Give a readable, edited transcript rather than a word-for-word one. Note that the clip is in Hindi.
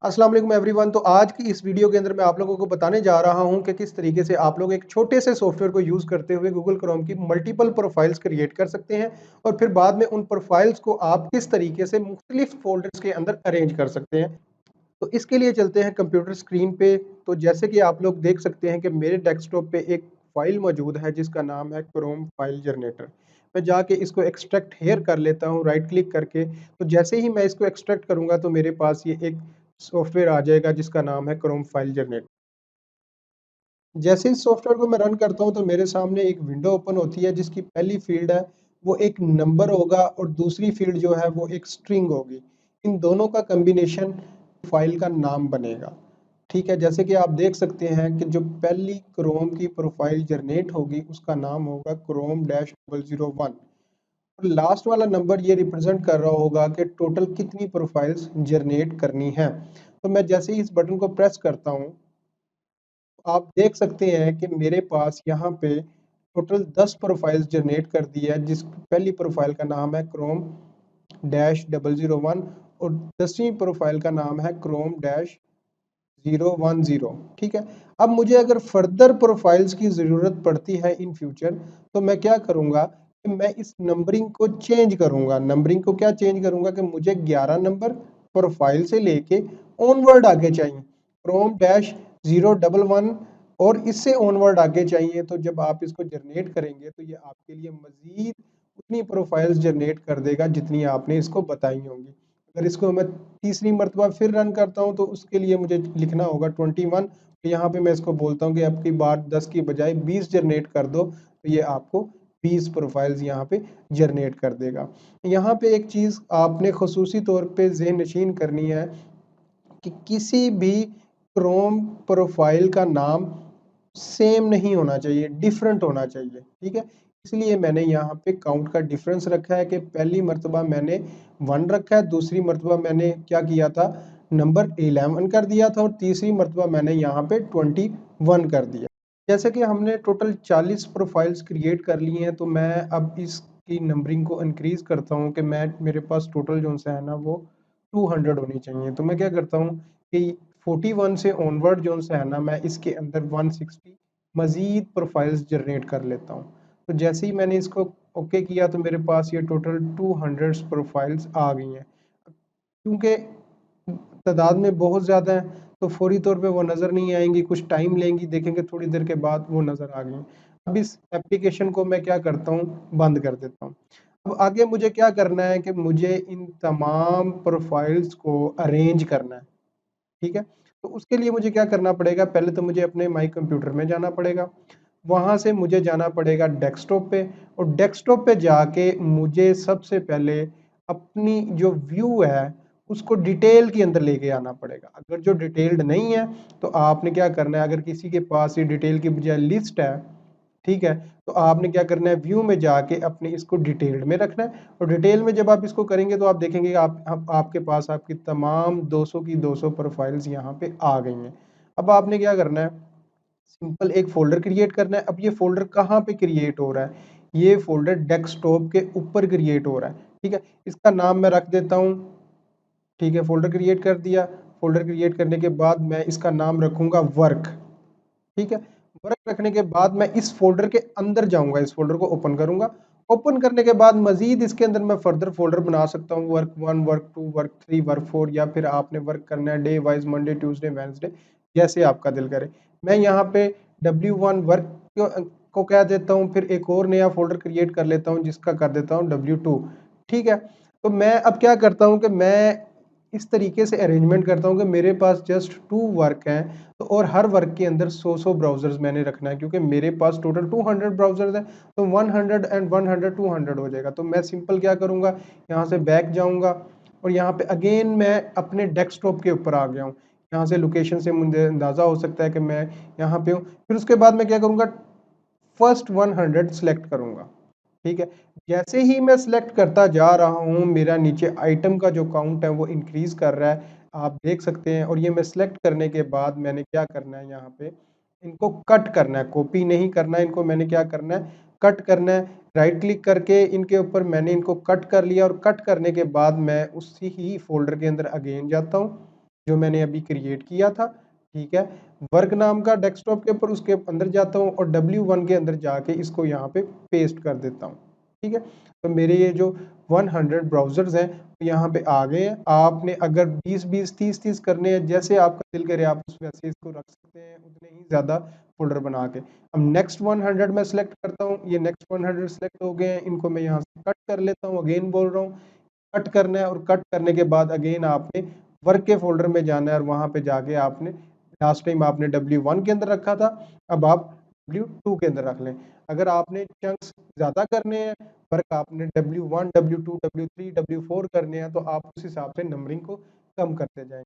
अस्सलाम वालेकुम एवरीवन। तो आज की इस वीडियो के अंदर मैं आप लोगों को बताने जा रहा हूं कि किस तरीके से आप लोग एक छोटे से सॉफ्टवेयर को यूज़ करते हुए गूगल क्रोम की मल्टीपल प्रोफाइल्स क्रिएट कर सकते हैं और फिर बाद में उन प्रोफाइल्स को आप किस तरीके से मुख्तलिफ फोल्डर्स के अंदर अरेंज कर सकते हैं। तो इसके लिए चलते हैं कंप्यूटर स्क्रीन पे। तो जैसे कि आप लोग देख सकते हैं कि मेरे डेस्कटॉप पे एक फाइल मौजूद है जिसका नाम है क्रोम फाइल जनरेटर। मैं जाके इसको एक्सट्रैक्ट हेयर कर लेता हूँ राइट क्लिक करके। तो जैसे ही मैं इसको एक्सट्रैक्ट करूँगा तो मेरे पास ये एक सॉफ्टवेयर आ जाएगा जिसका नाम है क्रोम फाइल जनरेटर। जैसे इस सॉफ्टवेयर को मैं रन करता हूँ तो मेरे सामने एक विंडो ओपन होती है जिसकी पहली फील्ड है वो एक नंबर होगा और दूसरी फील्ड जो है वो एक स्ट्रिंग होगी। इन दोनों का कॉम्बिनेशन फाइल का नाम बनेगा। ठीक है, जैसे कि आप देख सकते हैं कि जो पहली क्रोम की प्रोफाइल जनरेट होगी उसका नाम होगा क्रोम डैश 001 और लास्ट वाला नंबर ये रिप्रेजेंट कर रहा होगा कि टोटल कितनी प्रोफाइल्स जनरेट करनी है। तो मैं जैसे ही इस बटन को प्रेस करता हूँ आप देख सकते हैं कि मेरे पास यहाँ पे टोटल 10 प्रोफाइल्स जनरेट कर दी है। जिस पहली प्रोफाइल का नाम है क्रोम डैश 001 और 10वीं प्रोफाइल का नाम है क्रोम डैश 010। ठीक है, अब मुझे अगर फर्दर प्रोफाइल्स की ज़रूरत पड़ती है इन फ्यूचर तो मैं क्या करूँगा कि मैं इस नंबरिंग को चेंज करूँगा। नंबरिंग को क्या चेंज करूँगा कि मुझे 11 नंबर प्रोफाइल से लेके ऑनवर्ड आगे चाहिए, क्रोम डैश 011 और इससे ऑनवर्ड आगे चाहिए। तो जब आप इसको जनरेट करेंगे तो ये आपके लिए मज़ीद उतनी प्रोफाइल्स जनरेट कर देगा जितनी आपने इसको बताई होंगी। अगर इसको मैं तीसरी मर्तबा फिर रन करता हूँ तो उसके लिए मुझे लिखना होगा 21। तो यहाँ पे मैं इसको बोलता हूँ कि अब की बार 10 की बजाय 20 जनरेट कर दो तो ये आपको 20 प्रोफाइल्स यहाँ पे जनरेट कर देगा। यहाँ पे एक चीज़ आपने खसूसी तौर पे ज़हन नशीन करनी है कि किसी भी क्रोम प्रोफाइल का नाम सेम नहीं होना चाहिए, डिफरेंट होना चाहिए। ठीक है, इसलिए मैंने यहाँ पे काउंट का डिफरेंस रखा है कि पहली मर्तबा मैंने 1 रखा है, दूसरी मर्तबा मैंने क्या किया था नंबर 11 कर दिया था और तीसरी मर्तबा मैंने यहाँ पे 21 कर दिया। जैसे कि हमने टोटल 40 प्रोफाइल्स क्रिएट कर लिए हैं तो मैं अब इसकी नंबरिंग को इंक्रीज करता हूँ कि मैं मेरे पास टोटल जो सा है ना वो 200 होनी चाहिए। तो मैं क्या करता हूँ कि 41 से ऑनवर्ड जो सा है ना मैं इसके अंदर 160 मजीद प्रोफाइल्स जनरेट कर लेता हूँ। तो जैसे ही मैंने इसको ओके किया तो मेरे पास ये टोटल 200 प्रोफाइल्स आ गई हैं। क्योंकि तादाद में बहुत ज़्यादा है तो फौरी तौर पे वो नज़र नहीं आएंगी, कुछ टाइम लेंगी, देखेंगे थोड़ी देर के बाद वो नज़र आ गई। अब इस एप्लीकेशन को मैं क्या करता हूँ बंद कर देता हूँ। अब आगे मुझे क्या करना है कि मुझे इन तमाम प्रोफाइल्स को अरेंज करना है। ठीक है, तो उसके लिए मुझे क्या करना पड़ेगा, पहले तो मुझे अपने माई कंप्यूटर में जाना पड़ेगा, वहां से मुझे जाना पड़ेगा डेस्कटॉप पे और डेस्कटॉप पे जाके मुझे सबसे पहले अपनी जो व्यू है उसको डिटेल के अंदर लेके आना पड़ेगा। अगर जो डिटेल्ड नहीं है तो आपने क्या करना है, अगर किसी के पास ये डिटेल की बजाय लिस्ट है, ठीक है, तो आपने क्या करना है व्यू में जाके अपने इसको डिटेल्ड में रखना है और डिटेल में जब आप इसको करेंगे तो आप देखेंगे आपके पास आपकी तमाम 200 की 200 प्रोफाइल्स यहाँ पे आ गई हैं। अब आपने क्या करना है, सिंपल एक फोल्डर क्रिएट करना है। अब ये फोल्डर कहाँ पे क्रिएट हो रहा है, ये फोल्डर डेस्कटॉप के ऊपर क्रिएट हो रहा है। ठीक है, इसका नाम मैं रख देता हूँ। ठीक है, फोल्डर क्रिएट कर दिया। फोल्डर क्रिएट करने के बाद मैं इसका नाम रखूंगा वर्क। ठीक है, वर्क रखने के बाद मैं इस फोल्डर के अंदर जाऊंगा, इस फोल्डर को ओपन करूंगा। ओपन करने के बाद मजीद इसके अंदर मैं फर्दर फोल्डर बना सकता हूँ, वर्क 1, वर्क 2, वर्क 3, वर्क 4, या फिर आपने वर्क करना है day wise Monday Tuesday Wednesday जैसे आपका दिल करे। मैं यहाँ पे W1 वर्क को कह देता हूँ, फिर एक और नया फोल्डर क्रिएट कर लेता हूँ जिसका कर देता हूँ W2। ठीक है, तो मैं अब क्या करता हूँ कि मैं इस तरीके से अरेंजमेंट करता हूँ कि मेरे पास जस्ट 2 वर्क हैं तो और हर वर्क के अंदर 100 ब्राउजर्स मैंने रखना है क्योंकि मेरे पास टोटल 200 ब्राउजर्स हैं। तो 100 एंड 100 200 हो जाएगा। तो मैं सिंपल क्या करूँगा, यहाँ से बैक जाऊँगा और यहाँ पे अगेन मैं अपने डेस्कटॉप के ऊपर आ गया हूँ। यहाँ से लोकेशन से मुझे अंदाज़ा हो सकता है कि मैं यहाँ पे हूँ। फिर उसके बाद मैं क्या करूँगा, फर्स्ट 100 सेलेक्ट करूँगा। ठीक है, जैसे ही मैं सिलेक्ट करता जा रहा हूँ मेरा नीचे आइटम का जो काउंट है वो इंक्रीज कर रहा है, आप देख सकते हैं। और ये मैं सिलेक्ट करने के बाद मैंने क्या करना है, यहाँ पे इनको कट करना है, कॉपी नहीं करना है इनको, मैंने क्या करना है कट करना है। राइट क्लिक करके इनके ऊपर मैंने इनको कट कर लिया और कट करने के बाद मैं उसी ही फोल्डर के अंदर अगेन जाता हूँ जो मैंने अभी क्रिएट किया था, ठीक है। वर्क नाम का डेस्कटॉप के ऊपर उसके अंदर जाता हूँ और W1 के अंदर जाके इसको यहाँ पे पेस्ट कर देता हूँ, ठीक है। तो मेरे ये जो 100 ब्राउजर्स हैं यहाँ पे आ गए हैं। आपने अगर 20-20, 30-30 करने हैं, जैसे आपका दिल करे आप वैसे इसको रख सकते हैं, उतने ही ज़्यादा फोल्डर बना के। अब नेक्स्ट 100 मैं सेलेक्ट करता हूँ, ये नेक्स्ट 100 सेलेक्ट हो गए हैं, इनको मैं यहाँ से कट कर लेता हूँ। अगेन बोल रहा हूँ, कट करना है और कट करने के बाद अगेन आपने वर्क के फोल्डर में जाना है और वहां पे जाके आपने लास्ट टाइम आपने W1 के अंदर रखा था, अब आप W2 के अंदर रख लें। अगर आपने चंक्स ज़्यादा करने हैं, वर्क आपने W1, W2, W3, W4 करने हैं, तो आप उस हिसाब से नंबरिंग को कम करते जाएं।